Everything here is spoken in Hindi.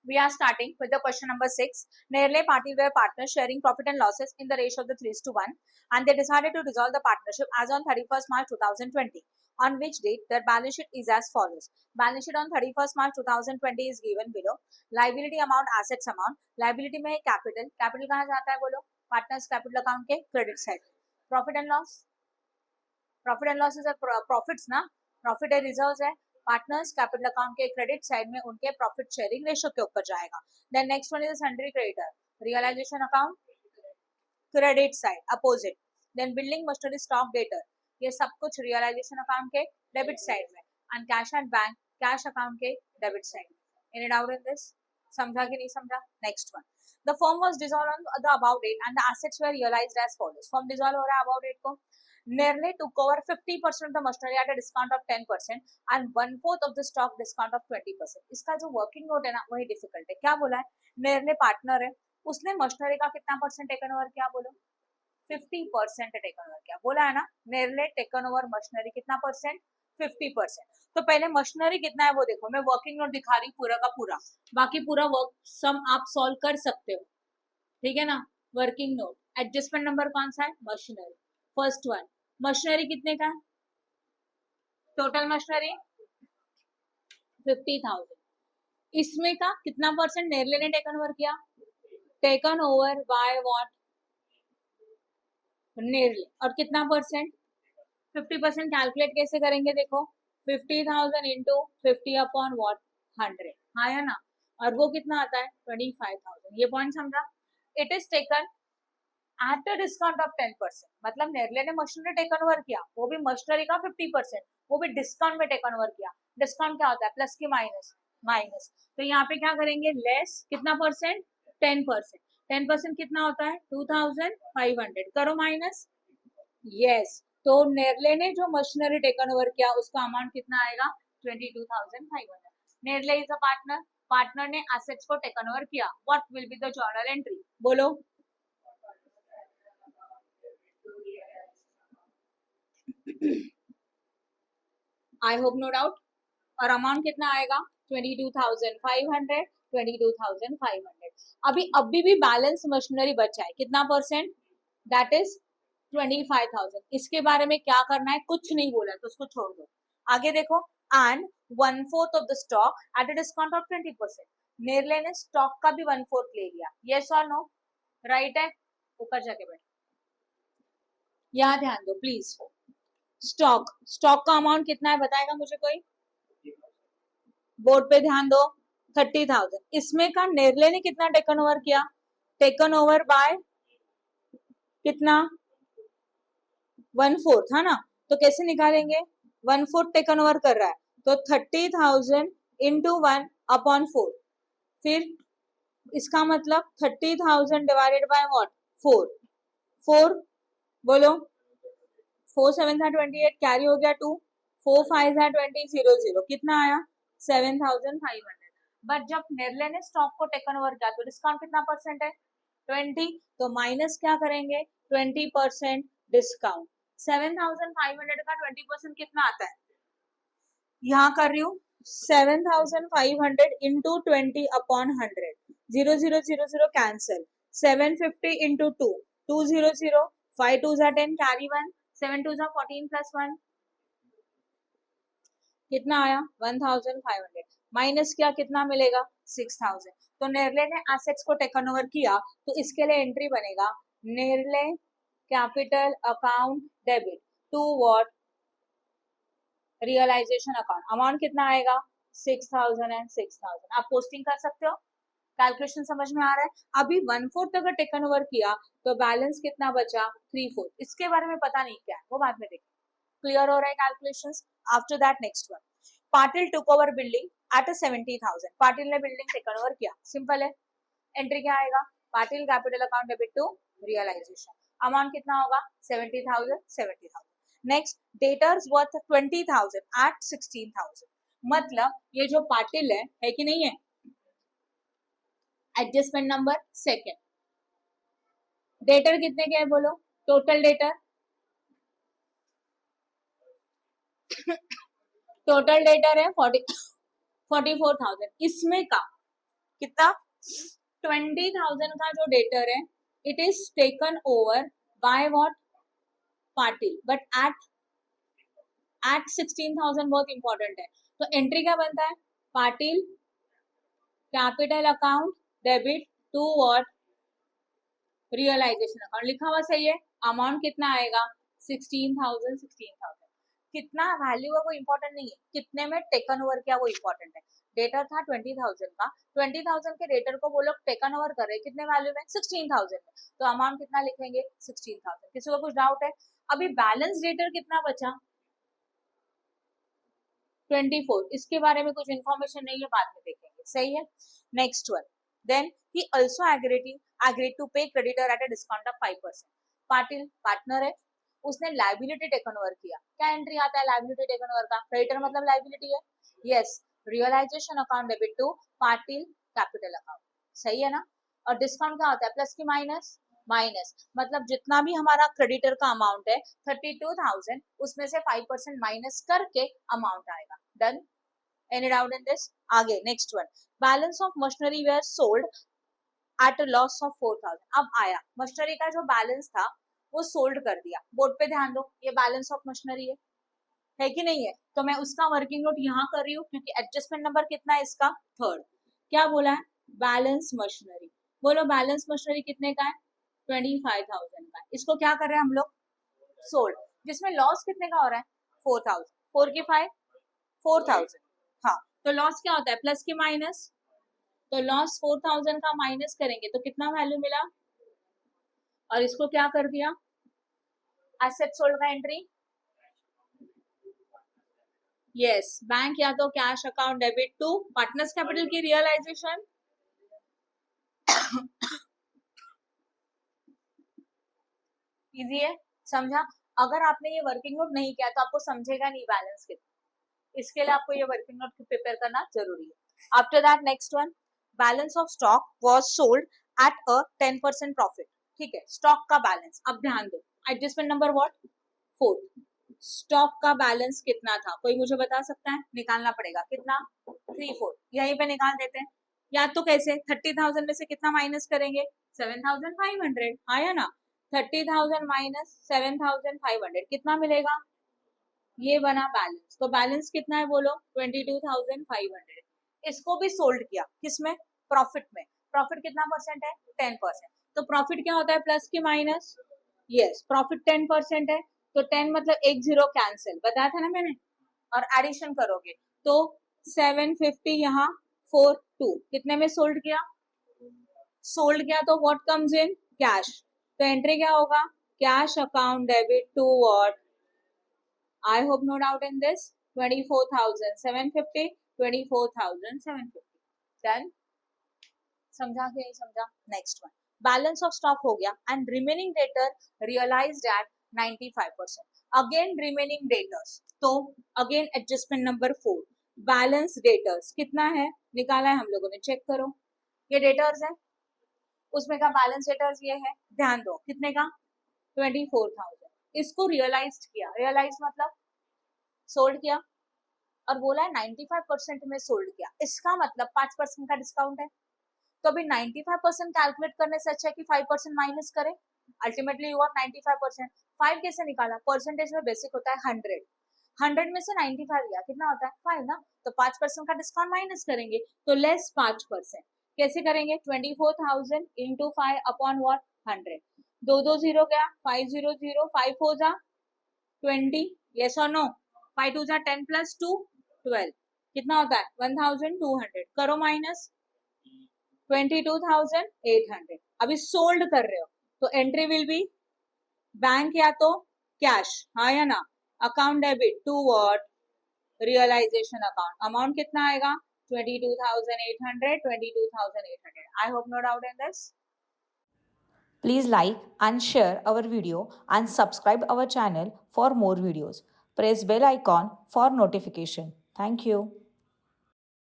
We are starting with the question number 6. Nearly parties were partners sharing profit and losses in the ratio of the 3:1, and they decided to dissolve the partnership as on 31st March 2020. On which date their balance sheet is as follows. Balance sheet on 31st March 2020 is given below. Liability amount, assets amount. Liability में capital. Capital कहाँ जाता है बोलो? Partners capital account के credit side. Profit and loss. Profit and loss is a profits ना. Profit and reserves है. पार्टनर्स कैपिटल अकाउंट के क्रेडिट साइड में उनके प्रॉफिट शेयरिंग रेशियो के ऊपर जाएगा. Then next one is sundry creditor, realisation account credit side opposite. Then building machinery stock debtor, ये सब कुछ रियलाइजेशन अकाउंट के डेबिट साइड में, and cash and bank cash account के डेबिट साइड में. Any doubt in this? समझा कि नहीं समझा? Next one, the firm was dissolved on the about date and the assets were realised as follows. Firm dissolve हो रहा है अबाउट डेट को. Nearly took over 50% of the machinery at a discount of 10% and 1/4 of the stock discount of 20%. इसका जो वर्किंग नोट है ना वही डिफिकल्ट है. क्या बोला है? नेरले पार्टनर है, उसने मशीनरी का कितना परसेंट टेकन ओवर किया बोलो? 50% टेकन ओवर किया. बोला है ना, नेरले टेकन ओवर मशीनरी कितना परसेंट? 50%. तो पहले मशीनरी कितना है वो देखो. मैं वर्किंग नोट दिखा रही पूरा का पूरा, बाकी पूरा वर्क सम आप सॉल्व कर सकते हो. ठीक है ना. वर्किंग नोट एडजस्टमेंट नंबर कौन सा है? मशीनरी. फर्स्ट वन, मशीनरी कितने का? Total machinery 50,000. इसमें का कितना परसेंट नेरले ने टेकन ओवर किया? Taken over by what? नेरले. और कितना परसेंट? 50%. कैलकुलेट कैसे करेंगे देखो. 50,000 इंटू 50 अपॉन व्हाट? 100. हाँ या ना. और वो कितना आता है? 25,000. ये पॉइंट समझा. It is taken at a discount of 10%. मतलब नेरले ने मशीनरी टेकन ओवर किया, वो भी मशीनरी का 50%, वो भी डिस्काउंट में टेकन ओवर किया. डिस्काउंट क्या होता है? प्लस की माइनस. माइनस. तो यहाँ पे क्या करेंगे? लेस कितना परसेंट? 10%. 10% कितना होता है? 2,500. करो माइनस. यस. तो नेरले ने जो मशीनरी टेकन ओवर किया उसका अमाउंट कितना आएगा? 22,500. Nerle is a partner. Partner ने एसेट्स को टेकन ओवर किया. What will be the journal entry? बोलो. I hope no doubt. और अमाउंट कितना आएगा? 22,500. 22,500. अभी भी बैलेंस मशीनरी बचा है. कितना परसेंट? That is 25,000. इसके बारे में क्या करना है? कुछ नहीं बोला तो उसको छोड़ दो. आगे देखो. And 1/4 of the stock at a discount of 20%. नेरले ने स्टॉक का भी 1/4 ले लिया. यस और नो? राइट है. ऊपर जाके बैठ. यहाँ ध्यान दो प्लीज. स्टॉक का अमाउंट कितना है बताएगा मुझे कोई? बोर्ड पे ध्यान दो. 30,000. इसमें का नेरले ने कितना टेकन ओवर किया? टेकन ओवर बाय कितना? 1/4 था ना. तो कैसे निकालेंगे? 1/4 टेकन ओवर कर रहा है तो 30,000 इंटू 1 अपॉन 4. फिर इसका मतलब 30,000 डिवाइडेड बाय व्हाट? 4. बोलो. 4 7 28. कैरी हो गया 2. 4 5 20. 0 0. कितना आया? 7,500. बट जब नेरले ने स्टॉक को टेकन ओवर किया तो डिस्काउंट कितना परसेंट है? 20. तो माइनस क्या करेंगे? 20% डिस्काउंट. 7,500 का 20% कितना आता है? यहाँ कर रही हूँ. 7,500 into 20 upon 100. 0 0 0 0 cancel. 750 into 2. 200. 5 2 10. Carry 1. 7 2 14 plus 1. कितना आया? 1,500. माइनस क्या कितना मिलेगा? 6,000. तो नेरले ने एसेट्स को टेकन ओवर किया तो इसके लिए एंट्री बनेगा Nerle capital account debit to what? Realisation account. Amount कितना आएगा? 6,000 एंड 6,000. आप पोस्टिंग कर सकते हो. कैलकुलेशन समझ में आ रहा है? अभी 1/4 अगर टेकन ओवर किया तो बैलेंस कितना बचा? 3/4. इसके बारे में पता नहीं क्या है, वो बाद में देखें. क्लियर हो रहा है calculations? After that next one, Patil took over building at 70,000. Patil ने बिल्डिंग टेकन ओवर किया. सिंपल है. एंट्री क्या आएगा? Patil capital account debit to realisation. Amount कितना होगा? 70,000. 70,000. Next, debtors worth 20,000 at 16,000. मतलब ये जो पाटिल है कि नहीं है? Adjustment number second. डेटर कितने के है बोलो? टोटल डेटर टोटल डेटर है 44,000. इसमें का कितना 20,000 का जो डेटर है it is taken over by what Patil but at 16,000 बहुत इंपॉर्टेंट है। तो एंट्री क्या बनता है Patil capital account debit to what realisation account लिखा हुआ सही है। अमाउंट कितना आएगा 16,000 कितना वैल्यू है वो इंपॉर्टेंट नहीं है, कितने में टेकन ओवर किया वो इंपॉर्टेंट है। डेटर था 20,000 का, 20,000 के डेटर को वो लोग टेकन ओवर कर रहे हैं कितने वैल्यू में 16,000 में, तो अमाउंट कितना लिखेंगे 16,000। किसी को कुछ डाउट है? अभी बैलेंस डेटर कितना बचा 24, इसके बारे में कुछ इन्फॉर्मेशन नहीं है, बाद में देखेंगे, सही है। Next one, then he also agreed to pay creditor at a discount of 5%। Patil partner है, उसने लाइबिलिटी टेकन ओवर किया। क्या एंट्री आता है लाइबिलिटी टेकन ओवर का? क्रेडिटर मतलब लाइबिलिटी है, yes. Realisation account debit to Patil capital account, सही है ना। और डिस्काउंट क्या होता है प्लस की माइनस, माइनस मतलब जितना भी हमारा क्रेडिटर का अमाउंट है 32,000 उसमें से 5% माइनस करके अमाउंट आएगा। Done, any doubt in this? आगे next one, balance of machinery were sold at a loss of 4,000। अब आया मशीनरी का जो बैलेंस था वो सोल्ड कर दिया। बोर्ड पे ध्यान दो, ये बैलेंस ऑफ मशीनरी है कि नहीं है? तो मैं उसका वर्किंग नोट यहाँ कर रही हूँ क्योंकि एडजस्टमेंट नंबर कितना है इसका 3rd। क्या बोला है बैलेंस मशीनरी, बोलो बैलेंस मशीनरी कितने का है 25,000 का। इसको क्या कर रहे हैं हम लोग सोल्ड, जिसमें लॉस कितने का हो रहा है 4,000, 4 की 5 4,000। हाँ, तो लॉस क्या होता है प्लस की माइनस, तो लॉस 4,000 का माइनस करेंगे तो कितना वैल्यू मिला, और इसको क्या कर दिया एसेट सोल्ड का एंट्री, यस बैंक या तो cash account debit to partners capital की रियलाइजेशन। इजी है, समझा। अगर आपने ये वर्किंग नोट नहीं किया तो आपको समझेगा नहीं बैलेंस कितना, इसके लिए आपको ये वर्किंग नोट प्रिपेयर करना जरूरी है। After that next one, balance of stock was sold at a 10% profit. ठीक है, स्टॉक का बैलेंस, अब ध्यान दो एडजस्टमेंट नंबर व्हाट 4, स्टॉक का बैलेंस कितना था कोई मुझे बता सकता है? निकालना पड़ेगा कितना 3,4, यहीं पे निकाल देते हैं। या तो कैसे 30,000 में से कितना माइनस करेंगे 7,500, आया ना। 30,000 माइनस 7,500 कितना मिलेगा, ये बना बैलेंस। तो बैलेंस कितना है बोलो 22,500। इसको भी सोल्ड किया किसमें प्रॉफिट में, प्रॉफिट कितना परसेंट है 10%। तो प्रॉफिट क्या होता है प्लस की माइनस, यस प्रॉफिट 10% है, तो 10 मतलब एक जीरो कैंसिल, बताया था ना मैंने, और एडिशन करोगे तो 750 यहाँ 42 कितने में सोल्ड किया, सोल्ड किया तो व्हाट कम्स इन कैश, तो एंट्री क्या होगा cash account debit to what, I hope no doubt in this, 24,750, 24,750। Done? समझा कि नहीं समझा? Next one, balance of stock हो गया and remaining debtor realised at 95%। Again remaining debtors, तो again adjustment number 4, balance debtors कितना है निकाला है हम लोगों ने, चेक करो ये डेटर्स है, उसमें का बैलेंस डेटर्स ये है, ध्यान दो कितने का 24,000। इसको रियलाइज किया, रियलाइज मतलब सोल्ड किया, और बोला है 95% में सोल्ड किया, इसका मतलब 5% का डिस्काउंट है। तो अभी 95% कैलकुलेट करने से अच्छा है कि 5% माइनस करें, अल्टीमेटली यू गॉट 95%। 5 कैसे निकाला, परसेंटेज में बेसिक होता है 100, 100 में से 95 गया कितना होता है 5 ना, तो 5% का डिस्काउंट माइनस करेंगे तो लेस 5%। कैसे करेंगे 24,000 इंटू 5 अपॉन व्हाट 100, 2 0 गया 5 0 0, 5 4 जा 20, यस और नो, 5 2 जा 10 प्लस 2 12, कितना होता है 1,200, करो माइनस 22,800। अभी सोल्ड कर रहे हो तो एंट्री विल बी बैंक या तो कैश, हाँ या ना, account debit to what realisation account, amount कितना आएगा 22,800, 22,800। I hope no doubt in this. Please like and share our video and subscribe our channel for more videos. Press bell icon for notification. Thank you.